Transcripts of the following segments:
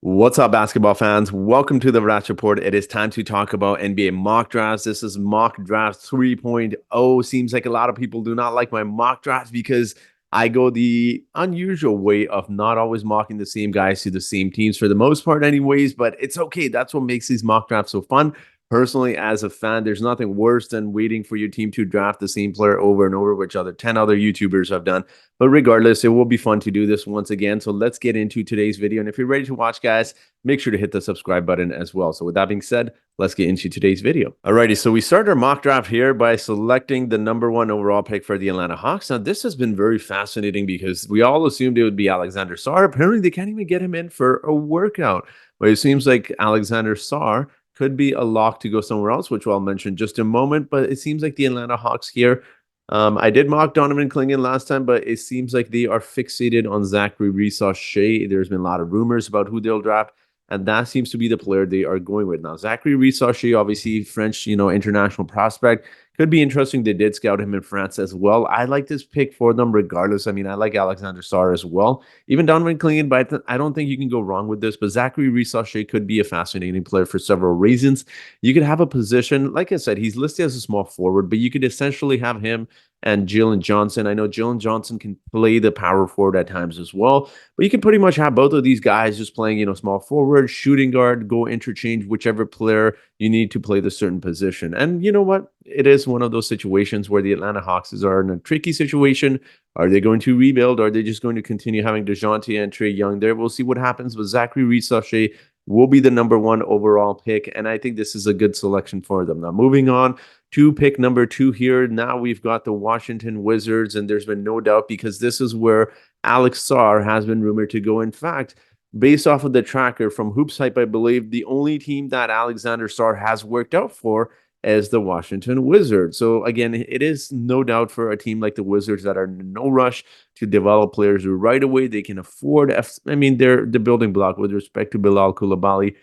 What's up, basketball fans? Welcome to the Rats Report. It is time to talk about NBA mock drafts. This is mock draft 3.0. Seems like a lot of people do not like my mock drafts because I go the unusual way of not always mocking the same guys to the same teams for the most part, anyways. But it's okay. That's what makes these mock drafts so fun. Personally, as a fan, there's nothing worse than waiting for your team to draft the same player over and over, which 10 other YouTubers have done. But regardless, it will be fun to do this once again. So let's get into today's video. And if you're ready to watch, guys, make sure to hit the subscribe button as well. So with that being said, let's get into today's video. Alrighty, so we start our mock draft here by selecting the #1 overall pick for the Atlanta Hawks. Now, this has been very fascinating because we all assumed it would be Alexander Sarr. Apparently, they can't even get him in for a workout. But it seems like Alexander Sarr could be a lock to go somewhere else, which I'll mention just a moment. But it seems like the Atlanta Hawks here, I did mock Donovan Clingan last time, but it seems like they are fixated on Zachary Reese-Shea. There's been a lot of rumors about who they'll draft, and that seems to be the player they are going with. Now, Zachary Reese-Shea, obviously French, international prospect. Could be interesting. They did scout him in France as well. I like this pick for them regardless. I mean, I like Alexander Sarr as well. Even Donovan Clingan, but I don't think you can go wrong with this. But Zachary Reese-Shea could be a fascinating player for several reasons. You could have a position, like I said, he's listed as a small forward, but you could essentially have him and Jalen Johnson. I know Jalen Johnson can play the power forward at times as well, but you can pretty much have both of these guys just playing, small forward, shooting guard, go interchange whichever player you need to play the certain position. And you know what? It is one of those situations where the Atlanta Hawks are in a tricky situation. Are they going to rebuild? Or are they just going to continue having DeJounte and Trae Young there? We'll see what happens. But Zachary Reese-Shea will be the #1 overall pick, and I think this is a good selection for them. Now, moving on to pick #2 here. Now we've got the Washington Wizards, and there's been no doubt because this is where Alex Sarr has been rumored to go. In fact, based off of the tracker from Hoops Hype, I believe the only team that Alexander Sarr has worked out for is the Washington Wizards. So again, it is no doubt for a team like the Wizards that are in no rush to develop players who right away they can afford. I mean, they're the building block with respect to Bilal Coulibaly.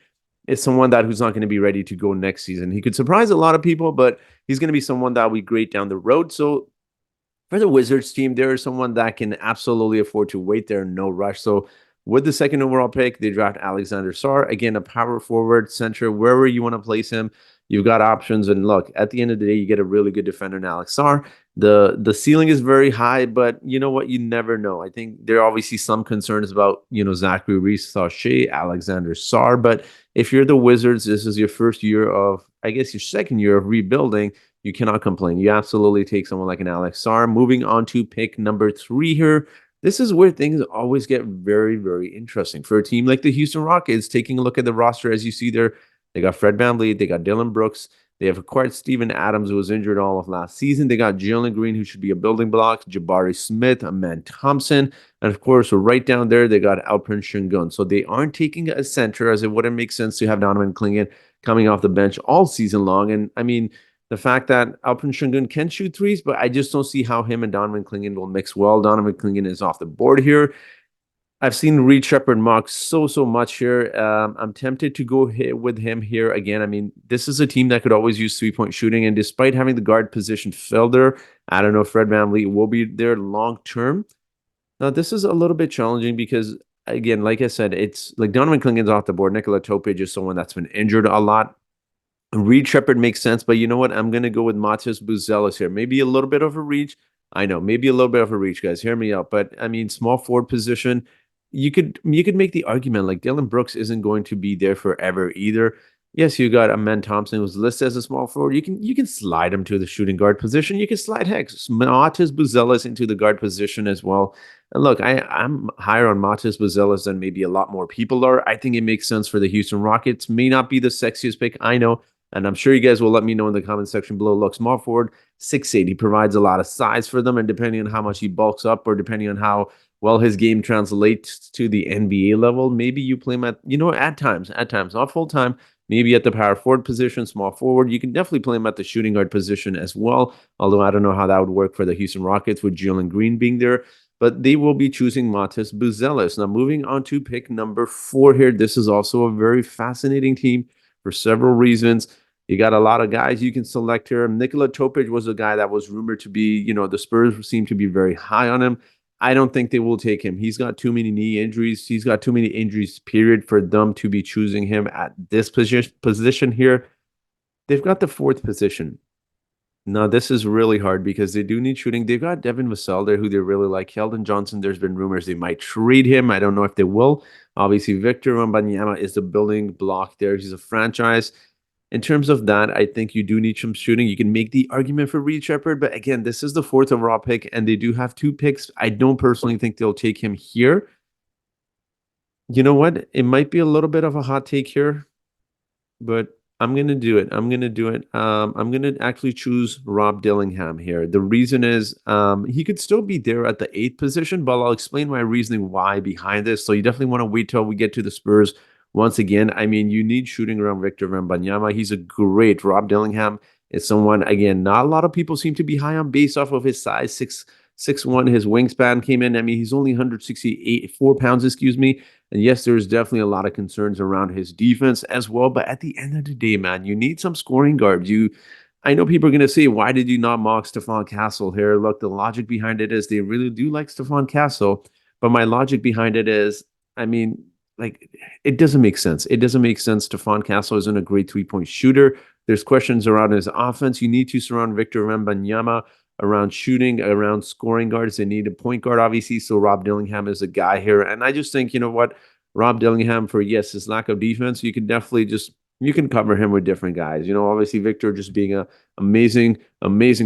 Is someone that who's not going to be ready to go next season. He could surprise a lot of people, but he's going to be someone that will be great down the road. So for the Wizards team, there is someone that can absolutely afford to wait there, no rush. So with the second overall pick, they draft Alexander Sarr. Again, a power forward, center, wherever you want to place him, you've got options. And look, at the end of the day, you get a really good defender in Alex Sarr. The ceiling is very high, but you know what? You never know. I think there are obviously some concerns about, Zachary Reese-Shea, Alexander Sarr. But if you're the Wizards, this is your first year of, I guess your second year of rebuilding. You cannot complain. You absolutely take someone like an Alex Sarr. Moving on to pick #3 here. This is where things always get very, very interesting. For a team like the Houston Rockets, taking a look at the roster, as you see there, they got Fred VanVleet, they got Dillon Brooks, they have acquired Steven Adams, who was injured all of last season. They got Jalen Green, who should be a building block, Jabari Smith, Amen Thompson, and of course, right down there, they got Alperen Sengun. So they aren't taking a center, as it wouldn't make sense to have Donovan Clingan coming off the bench all season long. And I mean, the fact that Alperen Sengun can shoot threes, but I just don't see how him and Donovan Clingan will mix well. Donovan Clingan is off the board here. I've seen Reed Shepherd mock so much here. I'm tempted to go with him here again. I mean, this is a team that could always use three-point shooting, and despite having the guard position filled there, I don't know if Fred VanVleet will be there long term. Now, this is a little bit challenging because, again, like I said, it's like Donovan Clingan's off the board. Nikola Topic is someone that's been injured a lot. Reed Shepherd makes sense, but you know what? I'm going to go with Matas Buzelis here. Maybe a little bit of a reach. I know, maybe a little bit of a reach, guys. Hear me out. But I mean, small forward position, you could make the argument like Dillon Brooks isn't going to be there forever either. Yes, you got Amen Thompson who's listed as a small forward. You can slide him to the shooting guard position. You can slide Matas Buzelis into the guard position as well. And look, I'm higher on Matas Buzelis than maybe a lot more people are. I think it makes sense for the Houston Rockets. May not be the sexiest pick, I know. And I'm sure you guys will let me know in the comment section below. Look, small forward, 6'8". He provides a lot of size for them. And depending on how much he bulks up or depending on how well his game translates to the NBA level, maybe you play him at times, not full time, maybe at the power forward position, small forward. You can definitely play him at the shooting guard position as well. Although I don't know how that would work for the Houston Rockets with Jalen Green being there. But they will be choosing Matas Buzelis. Now, moving on to pick #4 here. This is also a very fascinating team for several reasons. You got a lot of guys you can select here. Nikola Topic was a guy that was rumored to be, the Spurs seem to be very high on him. I don't think they will take him. He's got too many knee injuries. He's got too many injuries, period, for them to be choosing him at this position here. They've got the fourth position. Now, this is really hard because they do need shooting. They've got Devin Vassell there, who they really like. Keldon Johnson, there's been rumors they might trade him. I don't know if they will. Obviously, Victor Wembanyama is the building block there. He's a franchise. In terms of that, I think you do need some shooting. You can make the argument for Reed Shepherd, but again, this is the fourth overall pick, and they do have two picks. I don't personally think they'll take him here. You know what? It might be a little bit of a hot take here, but I'm gonna do it. I'm gonna do it. I'm gonna actually choose Rob Dillingham here. The reason is he could still be there at the eighth position, but I'll explain my reasoning why behind this. So you definitely want to wait till we get to the Spurs once again. I mean, you need shooting around Victor Wembanyama. He's a great Rob Dillingham. Is someone again, not a lot of people seem to be high on based off of his size, 6'1". His wingspan came in. I mean, he's only 164 pounds, excuse me. And yes, there's definitely a lot of concerns around his defense as well. But at the end of the day, man, you need some scoring guards. I know people are going to say, why did you not mock Stephon Castle here? Look, the logic behind it is they really do like Stephon Castle. But my logic behind it is, I mean, like, it doesn't make sense. It doesn't make sense. Stephon Castle isn't a great three-point shooter. There's questions around his offense. You need to surround Victor Wembanyama around shooting, around scoring guards. They need a point guard, obviously. So Rob Dillingham is a guy here. And I just think, you know what? Rob Dillingham, for yes, his lack of defense, you can definitely just you can cover him with different guys. You know, obviously Victor just being a amazing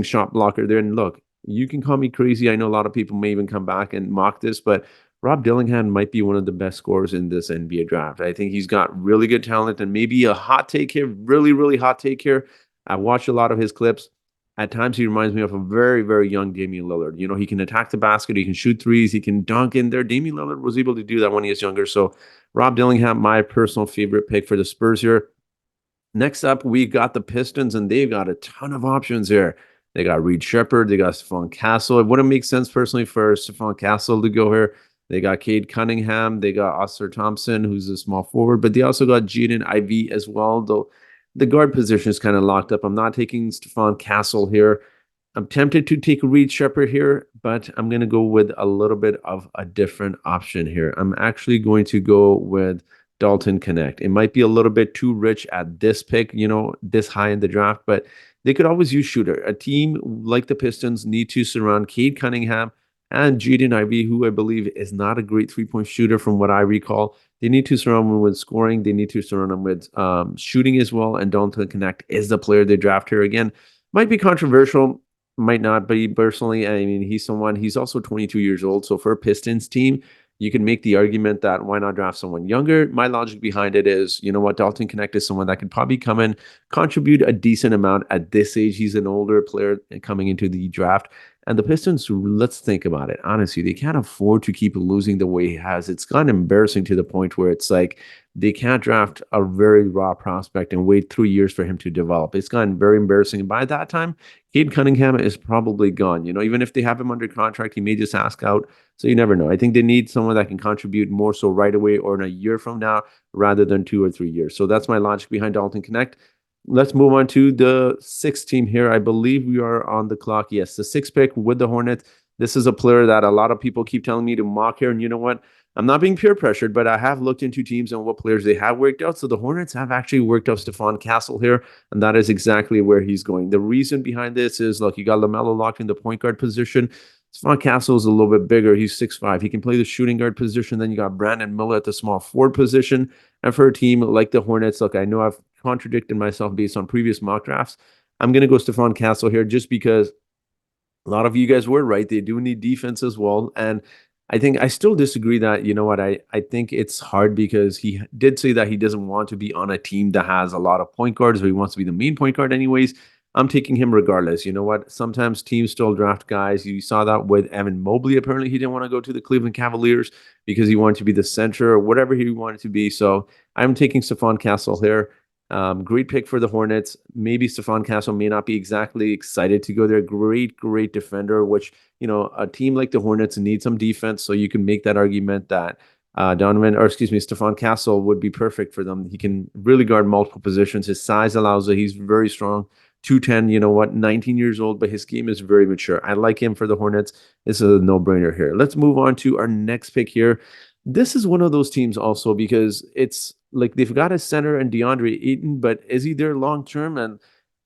shot blocker there. And look, you can call me crazy. I know a lot of people may even come back and mock this, but Rob Dillingham might be one of the best scorers in this NBA draft. I think he's got really good talent and maybe a hot take here, really hot take here. I watched a lot of his clips. At times, he reminds me of a very young Damian Lillard. You know, he can attack the basket, he can shoot threes, he can dunk in there. Damian Lillard was able to do that when he was younger. So, Rob Dillingham, my personal favorite pick for the Spurs here. Next up, we got the Pistons, and they've got a ton of options here. They got Reed Shepherd, they got Stephon Castle. It wouldn't make sense personally for Stephon Castle to go here. They got Cade Cunningham, they got Ausar Thompson, who's a small forward, but they also got Jaden Ivey as well, though the guard position is kind of locked up. I'm not taking Stephon Castle here. I'm tempted to take Reed Shepherd here, but I'm going to go with a little bit of a different option here. I'm actually going to go with Dalton Knecht. It might be a little bit too rich at this pick, you know, this high in the draft, but they could always use shooter. A team like the Pistons need to surround Cade Cunningham and Jaden Ivey, who I believe is not a great three-point shooter from what I recall. They need to surround him with scoring. They need to surround him with shooting as well. And Dalton Knecht is the player they draft here. Again, might be controversial, might not be personally. I mean, he's also 22 years old. So for a Pistons team, you can make the argument that why not draft someone younger? My logic behind it is, you know what, Dalton Knecht is someone that can probably come in, contribute a decent amount at this age. He's an older player coming into the draft. And the Pistons, let's think about it. Honestly, they can't afford to keep losing the way he has. It's gotten embarrassing to the point where it's like they can't draft a very raw prospect and wait 3 years for him to develop. It's gotten very embarrassing. And by that time, Cade Cunningham is probably gone. You know, even if they have him under contract, he may just ask out. So you never know. I think they need someone that can contribute more so right away or in a year from now rather than 2 or 3 years. So that's my logic behind Dalton Knecht. Let's move on to the sixth team here. I believe we are on the clock. Yes, the sixth pick with the Hornets. This is a player that a lot of people keep telling me to mock here. And you know what? I'm not being peer pressured, but I have looked into teams and what players they have worked out. So the Hornets have actually worked out Stephon Castle here, and that is exactly where he's going. The reason behind this is, look, you got LaMelo locked in the point guard position. Stephon Castle is a little bit bigger. He's 6'5". He can play the shooting guard position. Then you got Brandon Miller at the small forward position. And for a team like the Hornets, look, I know I've contradicted myself based on previous mock drafts. I'm going to go Stephon Castle here just because a lot of you guys were right. They do need defense as well. And I think I still disagree that, you know what, I think it's hard because he did say that he doesn't want to be on a team that has a lot of point guards, but he wants to be the main point guard anyways. I'm taking him regardless. You know what? Sometimes teams still draft guys. You saw that with Evan Mobley. Apparently, he didn't want to go to the Cleveland Cavaliers because he wanted to be the center or whatever he wanted to be. So I'm taking Stephon Castle here. Great pick for the Hornets. Maybe Stephon Castle may not be exactly excited to go there. Great defender, which, you know, a team like the Hornets needs some defense. So you can make that argument that Stephon Castle would be perfect for them. He can really guard multiple positions. His size allows it. He's very strong. 210, you know what, 19 years old, but his game is very mature. I like him for the Hornets. This is a no-brainer here. Let's move on to our next pick here. This is one of those teams also because it's like they've got a center and DeAndre Ayton, but is he there long term? And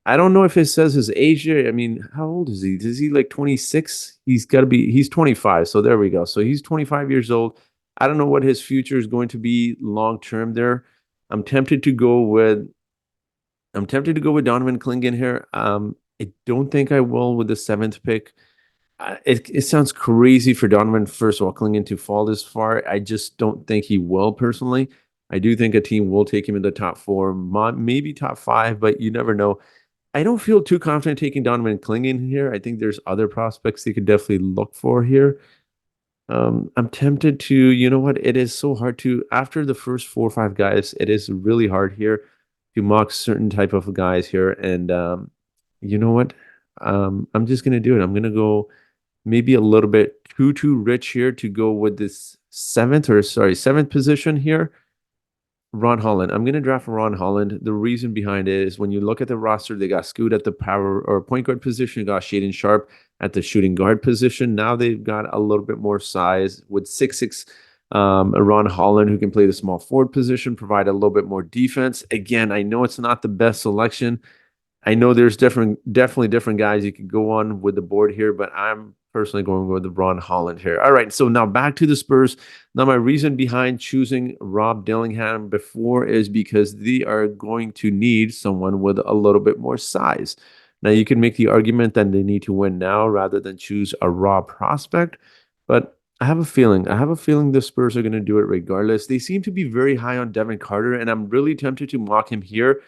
I don't know if it says his age here. I mean, how old is he? Is he like 26? He's got to be, he's 25. So there we go. So he's 25 years old. I don't know what his future is going to be long term there. I'm tempted to go with I'm tempted to go with Donovan Clingan here. I don't think I will with the seventh pick. It sounds crazy for Donovan, first of all, Clingan to fall this far. I just don't think he will personally. I do think a team will take him in the top four, maybe top five, but you never know. I don't feel too confident taking Donovan Clingan here. I think there's other prospects they could definitely look for here. I'm tempted to, you know what? It is so hard to, after the first 4 or 5 guys, it is really hard here to mock certain type of guys here. And you know what? I'm just gonna do it. I'm gonna go maybe a little bit too rich here to go with this seventh position here. Ron Holland. I'm going to draft Ron Holland. The reason behind it is when you look at the roster, they got Scoot at the power or point guard position, got Shaden Sharp at the shooting guard position. Now they've got a little bit more size with 6'6", Ron Holland, who can play the small forward position, provide a little bit more defense. Again, I know it's not the best selection. I know there's definitely different guys you could go on with the board here, but I'm personally going with the Ron Holland here. All right, so now back to the Spurs. Now, my reason behind choosing Rob Dillingham before is because they are going to need someone with a little bit more size. Now, you can make the argument that they need to win now rather than choose a raw prospect, but I have a feeling the Spurs are going to do it regardless. They seem to be very high on Devin Carter, and I'm really tempted to mock him here.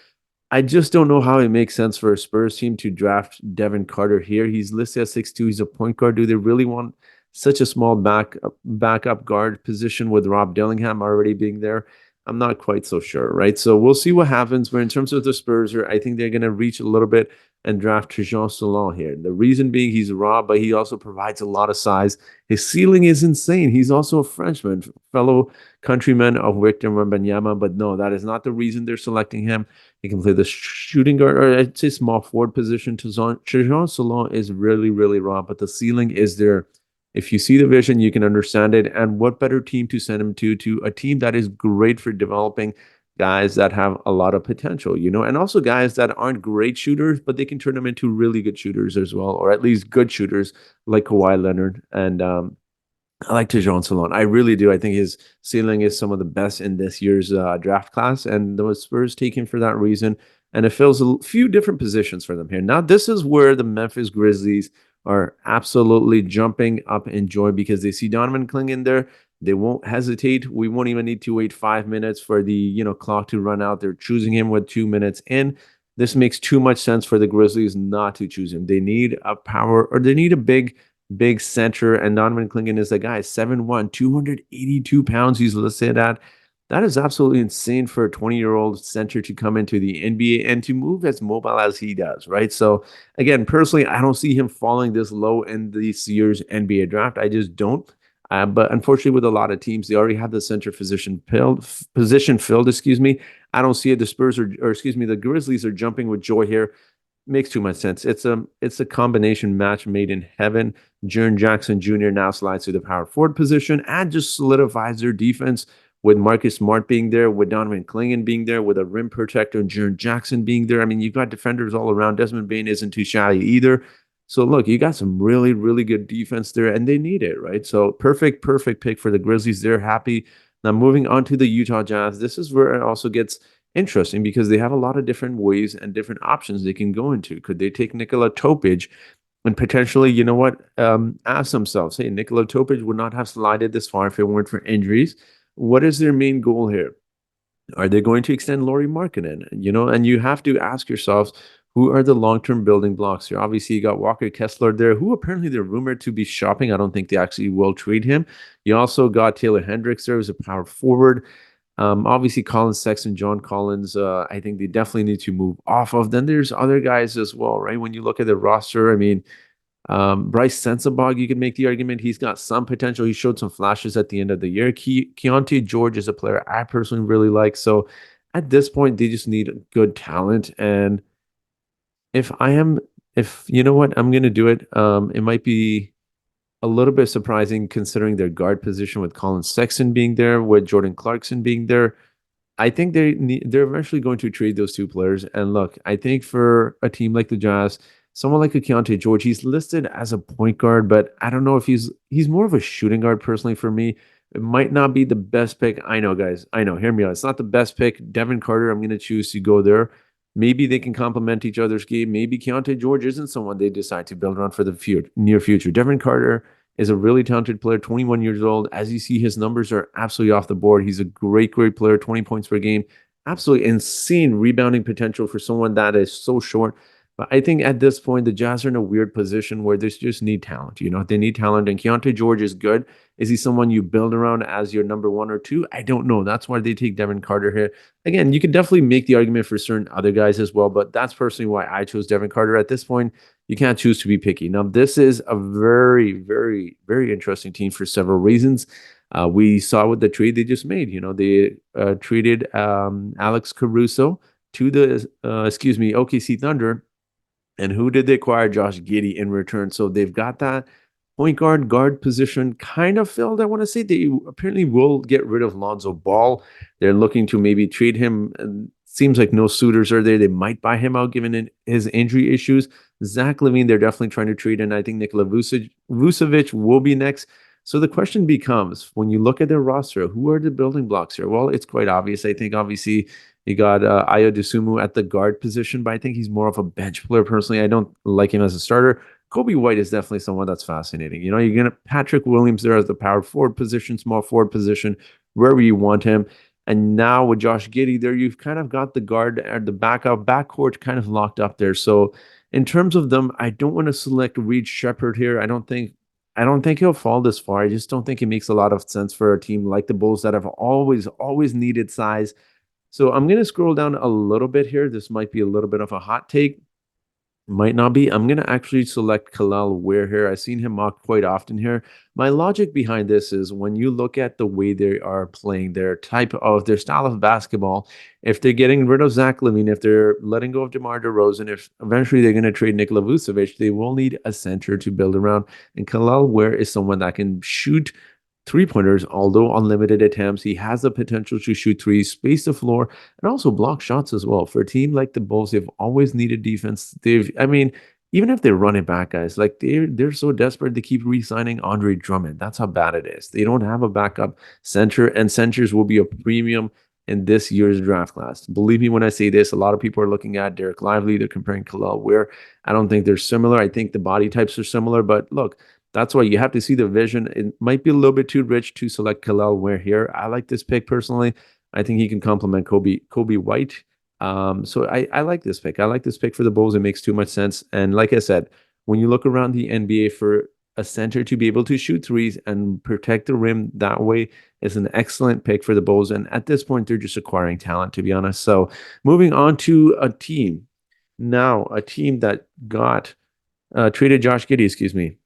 I just don't know how it makes sense for a Spurs team to draft Devin Carter here. He's listed as 6'2". He's a point guard. Do they really want such a small backup guard position with Rob Dillingham already being there? I'm not quite so sure, right? So we'll see what happens. But in terms of the Spurs, I think they're going to reach a little bit and draft Trajan Salon here. The reason being he's raw, but he also provides a lot of size. His ceiling is insane. He's also a Frenchman, fellow countryman of Victor Wembanyama. But no, that is not the reason they're selecting him. He can play the shooting guard, or I'd say small forward position. Trajan Salon is really, really raw, but the ceiling is there. If you see the vision, you can understand it. And what better team to send him to a team that is great for developing guys that have a lot of potential, you know, and also guys that aren't great shooters, but they can turn them into really good shooters as well, or at least good shooters like Kawhi Leonard. And I like Tejon Salon. I really do. I think his ceiling is some of the best in this year's draft class, and the Spurs take him for that reason. And it fills a few different positions for them here. Now, this is where the Memphis Grizzlies are absolutely jumping up in joy because they see Donovan Clingan there. They won't hesitate. We won't even need to wait 5 minutes for the clock to run out. They're choosing him with 2 minutes in. This makes too much sense for the Grizzlies not to choose him. They need a power, or they need a big center, and Donovan Clingan is the guy, 7'1", 282 pounds he's listed at. That is absolutely insane for a 20-year-old center to come into the NBA and to move as mobile as he does, right? So, again, personally, I don't see him falling this low in this year's NBA draft. I just don't. But unfortunately, with a lot of teams, they already have the center position filled. Excuse me. I don't see it. The Spurs or excuse me, the Grizzlies are jumping with joy here. Makes too much sense. It's a combination match made in heaven. Jaren Jackson Jr. now slides to the power forward position and just solidifies their defense with Marcus Smart being there, with Donovan Clingan being there, with a rim protector, Jaren Jackson being there. I mean, you've got defenders all around. Desmond Bane isn't too shabby either. So look, you got some really, really good defense there, and they need it, right? So perfect pick for the Grizzlies. They're happy. Now moving on to the Utah Jazz. This is where it also gets interesting because they have a lot of different ways and different options they can go into. Could they take Nikola Topic and potentially, you know what, ask themselves, hey, Nikola Topic would not have slided this far if it weren't for injuries. What is their main goal here? Are they going to extend Lauri Markkanen? And you have to ask yourselves, who are the long-term building blocks here? Obviously, you got Walker Kessler there, who apparently they're rumored to be shopping. I don't think they actually will trade him. You also got Taylor Hendricks there as a power forward. Obviously, Colin Sexton, John Collins, I think they definitely need to move off of. Then there's other guys as well, right? When you look at the roster, I mean, Bryce Sensabaugh, you can make the argument he's got some potential. He showed some flashes at the end of the year. Keontae George is a player I personally really like. So at this point, they just need good talent. And if I am, if you know what, I'm going to do it. It might be a little bit surprising considering their guard position with Colin Sexton being there, with Jordan Clarkson being there. I think they're eventually going to trade those two players. And look, I think for a team like the Jazz, someone like a Keontae George, he's listed as a point guard, but I don't know if he's more of a shooting guard personally for me. It might not be the best pick. I know, guys. I know. Hear me out. It's not the best pick. Devin Carter, I'm going to choose to go there. Maybe they can complement each other's game. Maybe Keontae George isn't someone they decide to build around for the near future. Devin Carter is a really talented player, 21 years old. As you see, his numbers are absolutely off the board. He's a great player, 20 points per game. Absolutely insane rebounding potential for someone that is so short. But I think at this point, the Jazz are in a weird position where they just need talent. You know, they need talent, and Keontae George is good. Is he someone you build around as your number one or two? I don't know. That's why they take Devin Carter here. Again, you could definitely make the argument for certain other guys as well, but that's personally why I chose Devin Carter at this point. You can't choose to be picky. Now, this is a very interesting team for several reasons. We saw with the trade they just made. You know, they traded Alex Caruso to the OKC Thunder, and who did they acquire? Josh Giddey in return. So they've got that point guard position kind of filled. I want to say they apparently will get rid of Lonzo Ball. They're looking to maybe trade him. Seems like no suitors are there. They might buy him out given his injury issues. Zach LaVine, they're definitely trying to trade, and I think Nikola Vucevic will be next. So the question becomes, when you look at their roster, who are the building blocks here? Well, it's quite obvious. I think obviously you got Ayo Dosunmu at the guard position, but I think he's more of a bench player personally. I don't like him as a starter. Coby White is definitely someone that's fascinating. You know, you're gonna Patrick Williams there as the power forward position, small forward position, wherever you want him. And now with Josh Giddey there, you've kind of got the guard and the backcourt kind of locked up there. So in terms of them, I don't want to select Reed Shepherd here. I don't think he'll fall this far. I just don't think it makes a lot of sense for a team like the Bulls that have always needed size. So I'm going to scroll down a little bit here. This might be a little bit of a hot take. Might not be. I'm going to actually select Kalal Ware here. I've seen him mocked quite often here. My logic behind this is when you look at the way they are playing, their style of basketball, if they're getting rid of Zach LaVine, if they're letting go of DeMar DeRozan, if eventually they're going to trade Nikola Vucevic, they will need a center to build around. And Kalal Ware is someone that can shoot three-pointers, although unlimited attempts. He has the potential to shoot threes, space the floor, and also block shots as well. For a team like the Bulls, they've always needed defense. Even if they run it back, guys, like they're so desperate, they keep re-signing Andre Drummond. That's how bad it is. They don't have a backup center, and centers will be a premium in this year's draft class. Believe me when I say this, a lot of people are looking at Derek Lively. They're comparing Kalal Ware. I don't think they're similar. I think the body types are similar, but look, that's why you have to see the vision. It might be a little bit too rich to select Kalal Ware here. I like this pick personally. I think he can complement Coby White. So I like this pick. I like this pick for the Bulls. It makes too much sense. And like I said, when you look around the NBA for a center to be able to shoot threes and protect the rim that way is an excellent pick for the Bulls. And at this point, they're just acquiring talent, to be honest. So moving on to a team. Now, a team that got traded Josh Giddey, excuse me.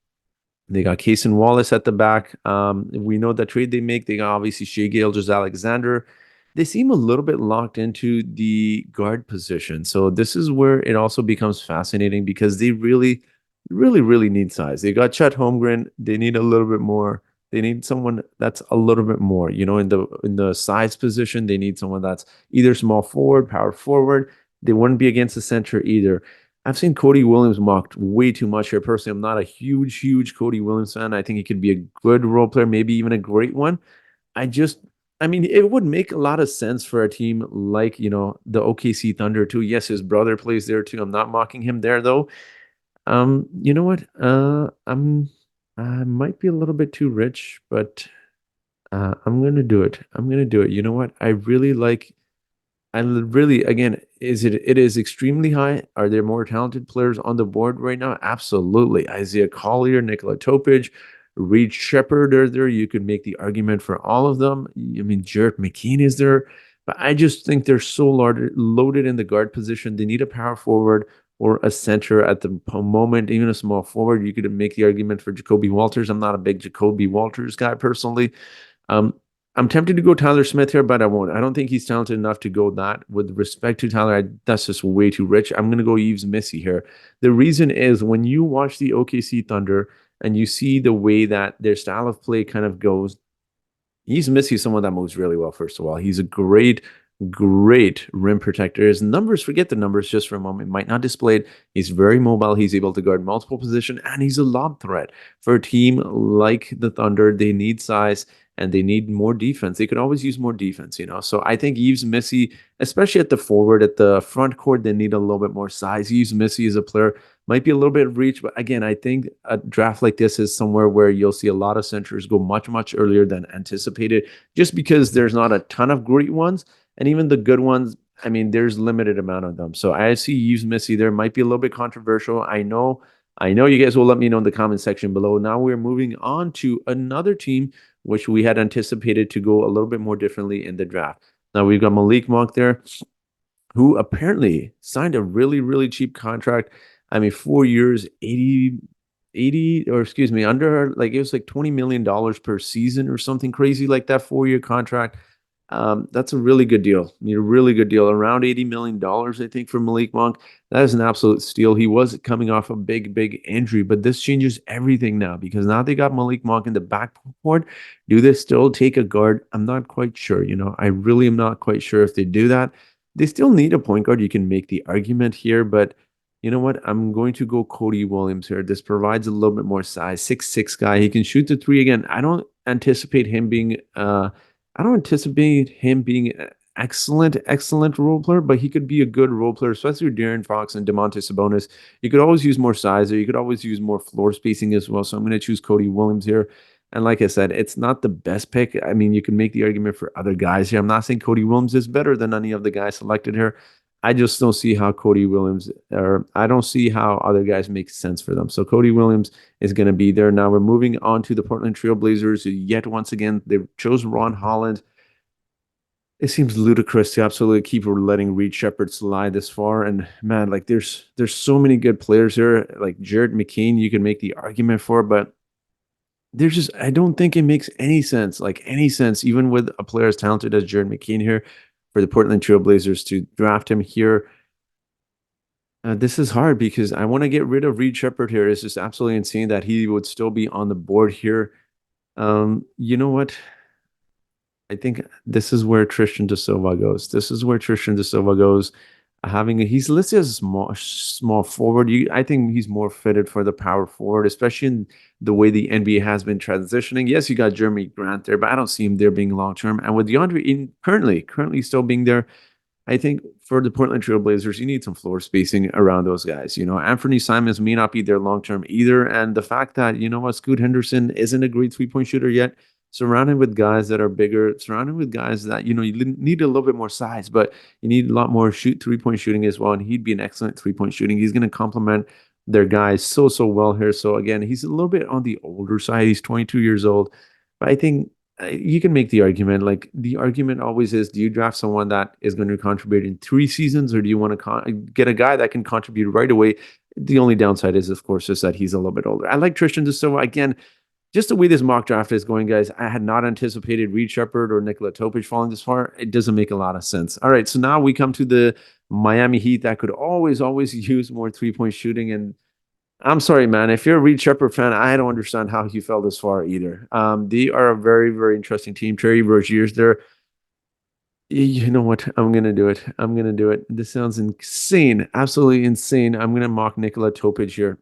They got Cason Wallace at the back. We know the trade they make. They got obviously Shai Gilgeous-Alexander. They seem a little bit locked into the guard position. So this is where it also becomes fascinating because they really need size. They got Chet Holmgren. They need a little bit more. They need someone that's a little bit more, in the size position. They need someone that's either small forward, power forward. They wouldn't be against the center either. I've seen Cody Williams mocked way too much here. Personally, I'm not a huge Cody Williams fan. I think he could be a good role player, maybe even a great one. I just, I mean, it would make a lot of sense for a team like, the OKC Thunder too. Yes, his brother plays there too. I'm not mocking him there though. You know what? I might be a little bit too rich, but I'm gonna do it. I'm gonna do it. You know what? Again, it is extremely high. Are there more talented players on the board right now? Absolutely. Isaiah Collier, Nikola Topic, Reed Shepherd are there. You could make the argument for all of them. I mean, Jarrett McKean is there. But I just think they're so loaded in the guard position. They need a power forward or a center at the moment, even a small forward. You could make the argument for Jacoby Walters. I'm not a big Jacoby Walters guy personally. Um, I'm tempted to go Tyler Smith here, but I won't. I don't think he's talented enough to go that. With respect to Tyler, that's just way too rich. I'm going to go Yves Missy here. The reason is when you watch the OKC Thunder and you see the way that their style of play kind of goes, he's missing someone that moves really well, first of all. He's a great, great rim protector. His numbers, forget the numbers just for a moment, might not display it. He's very mobile. He's able to guard multiple positions, and he's a lob threat. For a team like the Thunder, they need size and they need more defense. They could always use more defense, you know. So I think Yves Missy, especially at the forward, at the front court, they need a little bit more size. Yves Missy is a player might be a little bit of reach, but again, I think a draft like this is somewhere where you'll see a lot of centers go much, much earlier than anticipated, just because there's not a ton of great ones. And even the good ones, I mean, there's limited amount of them. So I see Yves Missy there. Might be a little bit controversial. I know you guys will let me know in the comment section below. Now we're moving on to another team, which we had anticipated to go a little bit more differently in the draft. Now we've got Malik Monk there, who apparently signed a really, really cheap contract. I mean, 4 years, 80, or excuse me, under like it was like $20 million per season or something crazy like that 4 year contract. That's a really good deal. A really good deal. Around $80 million, I think, for Malik Monk. That is an absolute steal. He was coming off a big, big injury, but this changes everything now because now they got Malik Monk in the backcourt. Do they still take a guard? I'm not quite sure. You know, I really am not quite sure if they do that. They still need a point guard. You can make the argument here, but you know what? I'm going to go Cody Williams here. This provides a little bit more size. 6'6" guy. He can shoot the three again. Anticipate him being I don't anticipate him being an excellent role player, but he could be a good role player, especially with De'Aaron Fox and Domantas Sabonis. You could always use more size, or you could always use more floor spacing as well. So I'm going to choose Cody Williams here. And like I said, it's not the best pick. I mean, you can make the argument for other guys here. I'm not saying Cody Williams is better than any of the guys selected here. I just don't see how Cody Williams, or I don't see how other guys make sense for them. So Cody Williams is going to be there. Now we're moving on to the Portland Trail Blazers. Yet once again, they chose Ron Holland. It seems ludicrous to absolutely keep letting Reed Shepherd slide this far. And man, like there's so many good players here. Like Jared McCain, you can make the argument for, but there's just I don't think it makes any sense, like any sense, even with a player as talented as Jared McCain here for the Portland Trail Blazers to draft him here. This is hard because I want to get rid of Reed Shepherd here. It's just absolutely insane that he would still be on the board here. You know what? I think this is where Tristan da Silva goes. This is where Tristan da Silva goes. He's listed as a small forward. I think he's more fitted for the power forward, especially in the way the NBA has been transitioning. Yes, you got Jeremy Grant there, but I don't see him there being long term. And with DeAndre in currently still being there, I think for the Portland Trail Blazers, you need some floor spacing around those guys. You know, Anthony Simons may not be there long term either. And the fact that, you know what, Scoot Henderson isn't a great 3-point shooter yet, surrounded with guys that are bigger, surrounded with guys that, you know, you need a little bit more size, but you need a lot more 3-point shooting as well. And he'd be an excellent 3-point shooting. He's going to complement their guys so well here. So again, he's a little bit on the older side. He's 22 years old. But I think you can make the argument. Like the argument always is, do you draft someone that is going to contribute in 3 seasons, or do you want to get a guy that can contribute right away? The only downside is, of course, is that he's a little bit older. I like Tristan da Silva. Again, just the way this mock draft is going, guys, I had not anticipated Reed Shepherd or Nikola Topic falling this far. It doesn't make a lot of sense. All right, so now we come to the Miami Heat that could always use more 3-point shooting. And I'm sorry, man. If you're a Reed Shepherd fan, I don't understand how he fell this far either. They are a very, very interesting team. Terry Rozier's there. You know what? I'm going to do it. I'm going to do it. This sounds insane. Absolutely insane. I'm going to mock Nikola Topic here.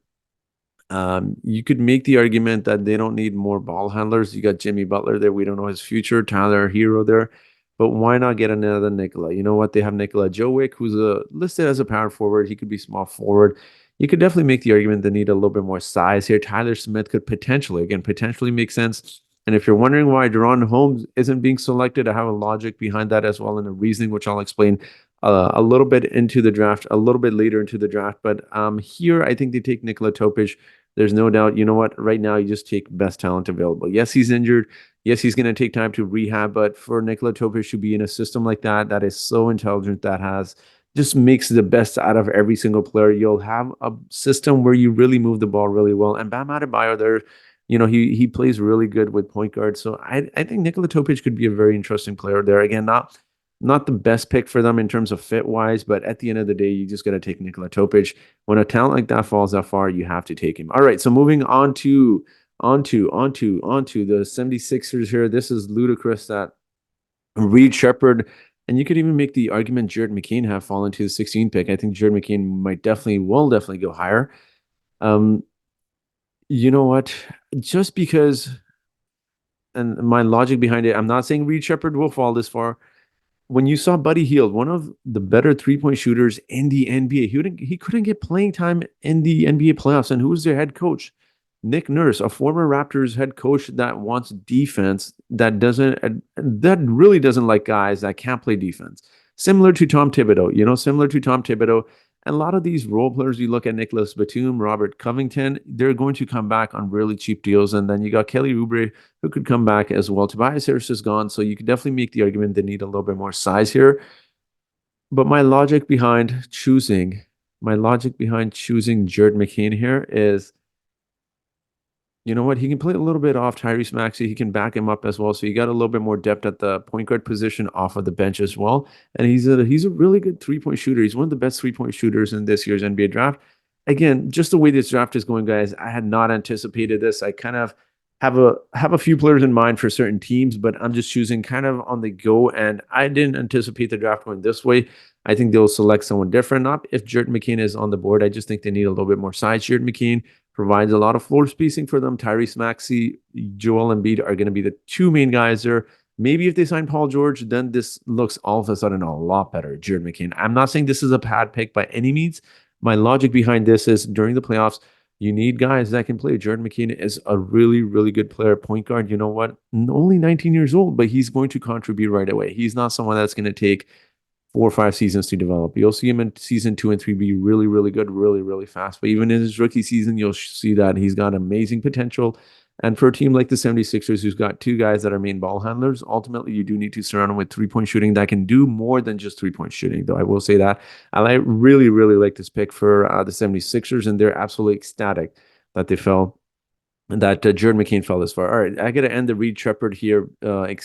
You could make the argument that they don't need more ball handlers. You got Jimmy Butler there. We don't know his future. Tyler Hero there. But why not get another Nikola? You know what? They have Nikola Jovic, who's listed as a power forward. He could be small forward. You could definitely make the argument they need a little bit more size here. Tyler Smith could potentially make sense. And if you're wondering why DaRon Holmes isn't being selected, I have a logic behind that as well and a reasoning, which I'll explain a little bit into the draft, a little bit later into the draft. But here, I think they take Nikola Topic. There's no doubt. You know what? Right now, you just take best talent available. Yes, he's injured. Yes, he's going to take time to rehab. But for Nikola Topic to be in a system like that is so intelligent, that has just makes the best out of every single player. You'll have a system where you really move the ball really well. And Bam Adebayo there, he plays really good with point guard. So I think Nikola Topic could be a very interesting player there. Again, not the best pick for them in terms of fit wise, but at the end of the day, you just got to take Nikola Topic. When a talent like that falls that far, you have to take him. All right, so moving onto the 76ers here. This is ludicrous that Reed Shepherd, and you could even make the argument Jared McCain have fallen to the 16th pick. I think Jared McCain will definitely go higher. Um, you know what? Just because, and my logic behind it, I'm not saying Reed Shepherd will fall this far. When you saw Buddy Hield, one of the better 3-point shooters in the NBA, he couldn't get playing time in the NBA playoffs. And who was their head coach? Nick Nurse, a former Raptors head coach that wants defense, that really doesn't like guys that can't play defense. Similar to Tom Thibodeau, similar to Tom Thibodeau. And a lot of these role players, you look at Nicholas Batum, Robert Covington, they're going to come back on really cheap deals. And then you got Kelly Oubre, who could come back as well. Tobias Harris is gone, so you could definitely make the argument they need a little bit more size here. But my logic behind choosing Jared McCain here is, you know what? He can play a little bit off Tyrese Maxey. He can back him up as well. So you got a little bit more depth at the point guard position off of the bench as well. And he's a really good 3-point shooter. He's one of the best 3-point shooters in this year's NBA draft. Again, just the way this draft is going, guys, I had not anticipated this. I kind of have a few players in mind for certain teams, but I'm just choosing kind of on the go. And I didn't anticipate the draft going this way. I think they'll select someone different. Not if Jared McCain is on the board. I just think they need a little bit more size. Jared McCain provides a lot of floor spacing for them. Tyrese Maxey, Joel Embiid are going to be the two main guys there. Maybe if they sign Paul George, then this looks all of a sudden a lot better. Jared McCain. I'm not saying this is a bad pick by any means. My logic behind this is during the playoffs, you need guys that can play. Jared McCain is a really, really good player, point guard. You know what? Only 19 years old, but he's going to contribute right away. He's not someone that's going to take 4 or 5 seasons to develop. You'll see him in season 2 and 3 be really, really good, really, really fast. But even in his rookie season, you'll see that he's got amazing potential. And for a team like the 76ers, who's got two guys that are main ball handlers, ultimately you do need to surround them with 3-point shooting that can do more than just 3-point shooting, though I will say that. I really, really like this pick for the 76ers, and they're absolutely ecstatic that they fell, that Jared McCain fell this far. All right, I got to end the Reed Shepherd here. Whatever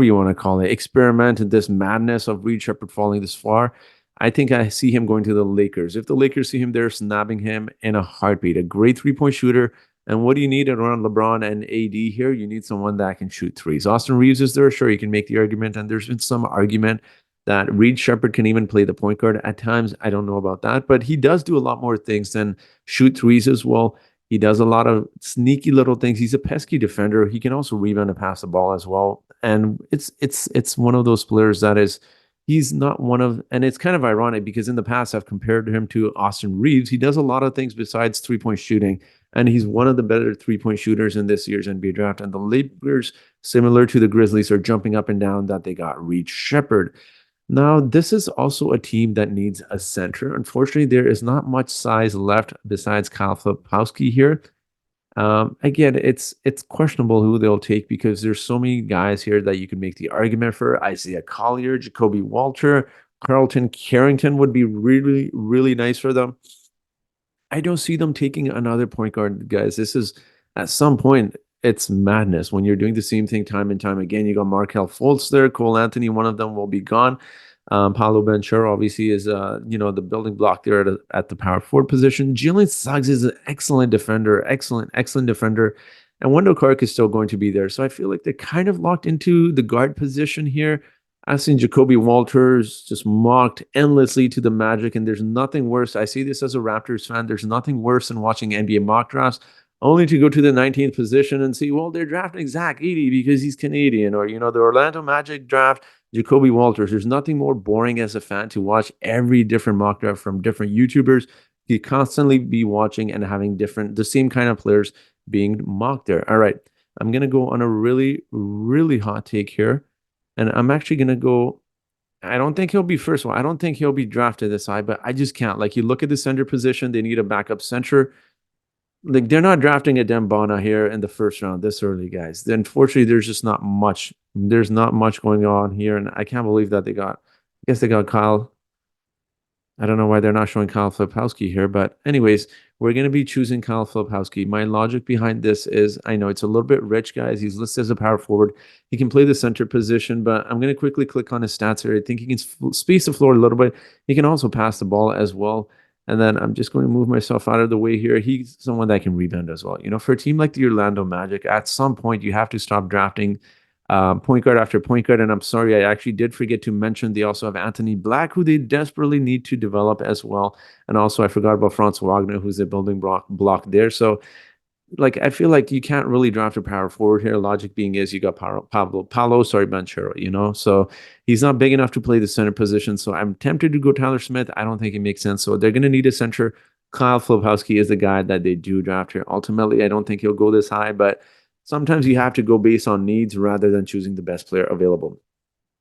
you want to call it, experiment this madness of Reed Shepherd falling this far. I think I see him going to the Lakers. If the Lakers see him there, snapping him in a heartbeat. A great 3-point shooter. And what do you need around LeBron and AD here? You need someone that can shoot threes. Austin Reeves is there. Sure, you can make the argument. And there's been some argument that Reed Shepherd can even play the point guard at times. I don't know about that. But he does do a lot more things than shoot threes as well. He does a lot of sneaky little things. He's a pesky defender. He can also rebound and pass the ball as well. And it's one of those players that is, he's not one of, and it's kind of ironic because in the past I've compared him to Austin Reeves. He does a lot of things besides 3-point shooting, and he's one of the better 3-point shooters in this year's NBA draft. And the Lakers, similar to the Grizzlies, are jumping up and down that they got Reed Shepherd. Now, this is also a team that needs a center. Unfortunately, there is not much size left besides Kyle Filipowski here. Again, it's questionable who they'll take because there's so many guys here that you can make the argument for. Isaiah Collier, Jacoby Walter, Carlton Carrington would be really, really nice for them. I don't see them taking another point guard, guys. This is, at some point, it's madness when you're doing the same thing time and time again. You got Markelle Fultz there, Cole Anthony, one of them will be gone. Paolo Banchero obviously is the building block there at the power forward position. Jalen Suggs is an excellent defender, excellent defender. And Wendell Clark is still going to be there. So I feel like they're kind of locked into the guard position here. I've seen Jacoby Walters just mocked endlessly to the Magic, and there's nothing worse. I see this as a Raptors fan. There's nothing worse than watching NBA mock drafts only to go to the 19th position and see, well, they're drafting Zach Edey because he's Canadian, or, the Orlando Magic draft Jacoby Walters. There's nothing more boring as a fan to watch every different mock draft from different YouTubers. You constantly be watching and having the same kind of players being mocked there. All right, I'm going to go on a really, really hot take here. And I'm actually going to go, I don't think he'll be first one. I don't think he'll be drafted this high, but I just can't. Like, you look at the center position, they need a backup center. Like, they're not drafting a Dembona here in the first round this early, guys. Unfortunately, there's just not much. There's not much going on here, and I can't believe that I guess they got Kyle. I don't know why they're not showing Kyle Filipowski here, but anyways, we're going to be choosing Kyle Filipowski. My logic behind this is I know it's a little bit rich, guys. He's listed as a power forward. He can play the center position, but I'm going to quickly click on his stats here. I think he can space the floor a little bit. He can also pass the ball as well. And then I'm just going to move myself out of the way here. He's someone that can rebound as well. You know, for a team like the Orlando Magic, at some point you have to stop drafting point guard after point guard. And I'm sorry, I actually did forget to mention they also have Anthony Black, who they desperately need to develop as well. And also, I forgot about Franz Wagner, who's a building block there. So, like, I feel like you can't really draft a power forward here. Logic being is you got Paulo Banchero, you know, so he's not big enough to play the center position. So I'm tempted to go Tyler Smith. I don't think it makes sense. So they're going to need a center. Kyle Filipowski is the guy that they do draft here. Ultimately, I don't think he'll go this high, but sometimes you have to go based on needs rather than choosing the best player available.